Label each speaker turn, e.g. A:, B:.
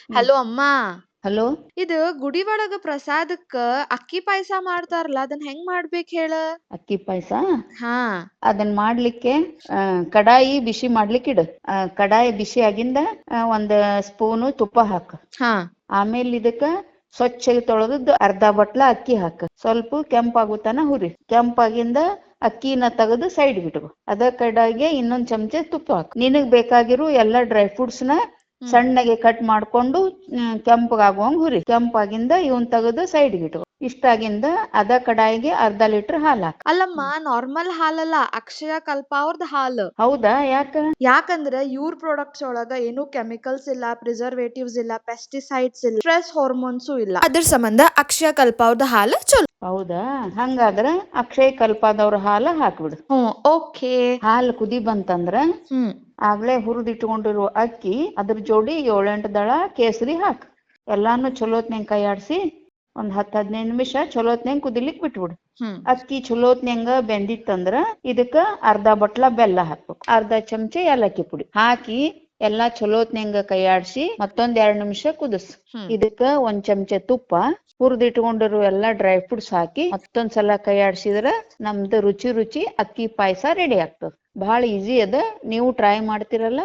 A: Hello ಅಮ್ಮ.
B: Hello.
A: ಇದು ಗುಡಿ ಒಳಗ ಪ್ರಸಾದಕ್ಕ ಅಕ್ಕಿ ಪಾಯಸ ಮಾಡ್ತಾರಲ್ಲ ಅದನ್ನ ಹೆಂಗ್ ಮಾಡ್ಬೇಕ್ ಹೇಳ?
B: ಅಕ್ಕಿ ಪಾಯಸ
A: ಹಾ.
B: ಅದನ್ನ ಮಾಡ್ಲಿಕ್ಕೆ ಕಡಾಯಿ ಬಿಸಿ ಮಾಡ್ಲಿಕ್ಕೆ ಇಡು. ಕಡಾಯಿ ಬಿಸಿ ಆಗಿಂದ ಒಂದ್ ಸ್ಪೂನು ತುಪ್ಪ ಹಾಕ.
A: ಹಾ.
B: ಆಮೇಲೆ ಇದಕ್ಕ ಸ್ವಚ್ಛಗೆ ತೊಳೆದದ್ದು ಅರ್ಧ ಬಟ್ಲ ಅಕ್ಕಿ ಹಾಕ. ಸ್ವಲ್ಪ ಕೆಂಪಾಗುತ್ತಾನ ಹುರಿ. ಕೆಂಪಾಗಿಂದ ಅಕ್ಕಿನ ತೆಗೆದು ಸೈಡ್ ಇಟ್ಕೊ. ಅದ ಕಡಾಯಿಗೆ ಇನ್ನೊಂದ್ ಚಮಚ ತುಪ್ಪ ಹಾಕು. ನಿನಗ್ ಬೇಕಾಗಿರೋ ಎಲ್ಲಾ ಡ್ರೈ ಫ್ರೂಟ್ಸ್ ನ ಸಣ್ಣಗೆ ಕಟ್ ಮಾಡ್ಕೊಂಡು ಕೆಂಪಗಾಗುವಂಗ್ ಹುರಿ. ಕೆಂಪಾಗಿಂದ ಇವನ್ ತೆಗೆದು ಸೈಡ್ ಇಟ್ಕೊ. ಇಷ್ಟಾಗಿಂದ ಅದ ಕಡಾಯಿಗೆ ಅರ್ಧ ಲೀಟರ್ ಹಾಲ್ ಹಾಕ.
A: ಅಲ್ಲಮ್ಮ, ನಾರ್ಮಲ್ ಹಾಲಲ್ಲ, ಅಕ್ಷಯ ಕಲ್ಪ ಅವ್ರದ್ ಹಾಲು.
B: ಹೌದಾ? ಯಾಕ?
A: ಯಾಕಂದ್ರ ಇವ್ರ ಪ್ರಾಡಕ್ಟ್ಸ್ ಒಳಗ ಏನು ಕೆಮಿಕಲ್ಸ್ ಇಲ್ಲ, ಪ್ರಿಸರ್ವೇಟಿವ್ಸ್ ಇಲ್ಲ, ಪೆಸ್ಟಿಸೈಡ್ಸ್ ಇಲ್ಲ, ಸ್ಟ್ರೆಸ್ ಹಾರ್ಮೋನ್ಸ್ ಇಲ್ಲ. ಅದ್ರ ಸಂಬಂಧ ಅಕ್ಷಯ ಕಲ್ಪ ಅವ್ರದ್ ಹಾಲು ಚಲೋ.
B: ಹೌದಾ? ಹಂಗಾದ್ರ ಅಕ್ಷಯ ಕಲ್ಪದವ್ರ ಹಾಲು ಹಾಕ್ಬಿಡು.
A: ಓಕೆ.
B: ಹಾಲು ಕುದಿ ಬಂತಂದ್ರ ಆಗ್ಲೇ ಹುರಿದಿಟ್ಕೊಂಡಿರುವ ಅಕ್ಕಿ ಅದ್ರ ಜೋಡಿ 7-8 ದಳ ಕೇಸರಿ ಹಾಕ್. ಎಲ್ಲಾನು ಚಲೋತ್ನಂಗ್ ಕೈ ಆಡ್ಸಿ ಒಂದ್ 10-15 ನಿಮಿಷ ಚಲೋತ್ನಂಗ್ ಕುದಿಲಿಕ್ ಬಿಟ್ಬಿಡು. ಅಕ್ಕಿ ಚಲೋತ್ನಂಗ ಬೆಂದಿತ್ತಂದ್ರ ಇದಕ್ಕ ಅರ್ಧ ಬಟ್ಲ ಬೆಲ್ಲ ಹಾಕ್ಬೇಕು. ಅರ್ಧ ಚಮಚ ಏಲಕ್ಕಿ ಪುಡಿ ಹಾಕಿ ಎಲ್ಲಾ ಚಲೋತ್ನಂಗ ಕೈ ಆಡ್ಸಿ ಮತ್ತೊಂದ್ 2 ನಿಮಿಷ ಕುದಿಸ್. ಇದಕ್ಕ 1 ಚಮಚ ತುಪ್ಪ, ಹುರಿದಿಟ್ಕೊಂಡಿರುವ ಎಲ್ಲಾ ಡ್ರೈ ಫ್ರೂಟ್ಸ್ ಹಾಕಿ ಮತ್ತೊಂದ್ಸಲ ಕೈ ಆಡ್ಸಿದ್ರ ನಮ್ದು ರುಚಿ ಅಕ್ಕಿ ಪಾಯಸ ರೆಡಿ ಆಗ್ತದ. ಬಹಳ ಈಸಿ ಅದ. ನೀವು ಟ್ರೈ ಮಾಡ್ತಿರಲ್ಲ?